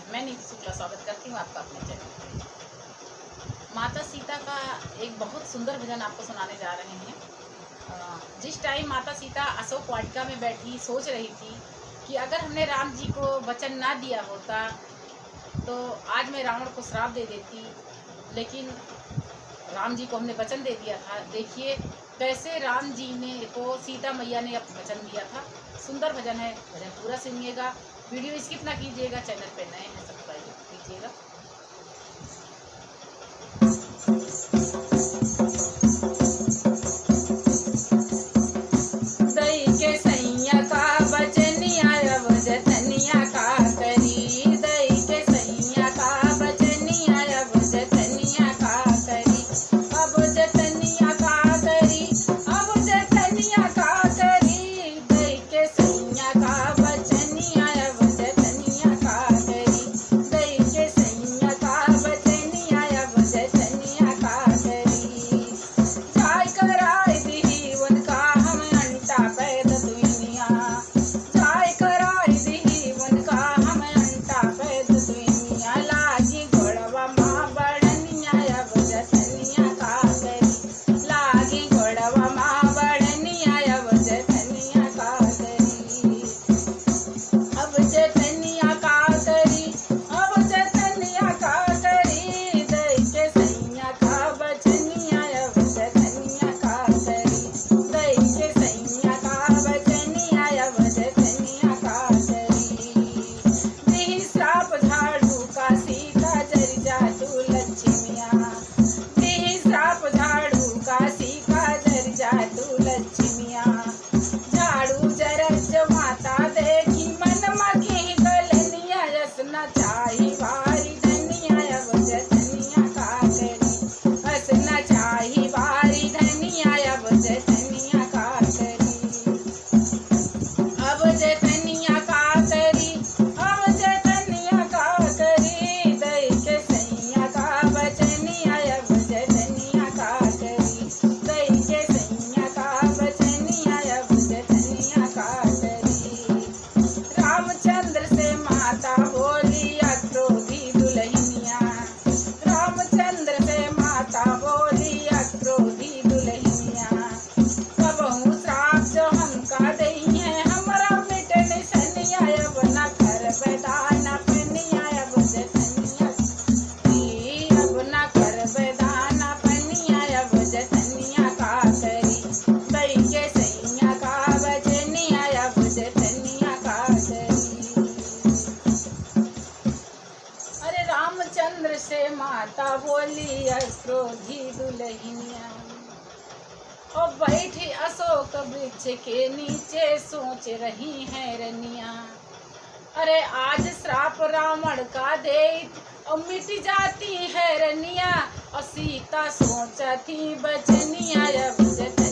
नमस्कार, मैं नीतू शुक्ला स्वागत करती हूँ आपका अपने चैनल पर। माता सीता का एक बहुत सुंदर भजन आपको सुनाने जा रहे हैं। जिस टाइम माता सीता अशोक वाटिका में बैठी सोच रही थी कि अगर हमने राम जी को वचन ना दिया होता तो आज मैं रावण को श्राप दे देती, लेकिन राम जी को हमने वचन दे दिया था। देखिए कैसे राम जी ने को सीता मैया ने वचन दिया था। सुंदर भजन है, भजन पूरा सुनिएगा, वीडियो स्किप ना कीजिएगा। चैनल पे नए हैं सब्सक्राइब कीजिएगा। दई के सैया का बचनिया अब जतनिया का करी, दई के सैया का बचनिया अब जतनिया का करी, अब जतनिया का करी, अब जतनिया का करी, दई के सैया का बचनिया अब जतनिया का करी, दई के सैया का बचनिया अब जतनिया का करी। जाय कराय दी उनका हम अंटा पैद दुनिया, जाय कराय दी उनका हम अंटा पैद दुनिया, लागी घोड़वा माँ बड़निया अब जतनिया का करी, लागी घोड़वा माँ बड़निया अब जतनिया का करी, अब जतनिया का करी, अब जतनिया का करी, दई के सैया का बचनिया अब जतनिया का करी, दई के सैया का बचनिया अब जतनिया का करी। दी श्राप झाड़ू का सीता जर जातू लक्ष्मिया, दी श्राप झाड़ू का सीता जर जातू लक्ष्मिया, झाड़ू जरज माता देखी मन मकी गलनिया, यसना चाही भारी धनिया अब जतनिया का करी, हसना चाही भारी धनिया अब जतनिया का करी, अब जतनिया का करी, अब जतनिया का करी, दई के सैया का बचनिया अब जतनिया का करी, दई के सैया का बचनिया अब जतनिया का करी। रामचंद्र से माता बोली अक्रोधी दुल्हनिया, रामचंद्र से माता बोली अक्रोधी दुल्हनिया, कबहू श्राप जो हमका दई है हमरा मिट निसनिया, अब न कर बेदान पनिया अब जतनिया की, अब न कर बेदान पनिया अब जतनिया का करी, दई के सैया का बचनिया अब जतनिया का करी। अरे रामचंद्र से माता बोली अक्रोधी दुल्हनिया, और बैठी अशोक वृक्ष के नीचे सोच रही है रनिया, अरे आज श्राप रावण का दे और मिट जाती है रनिया, और सीता सोचती बचनिया अब जतनिया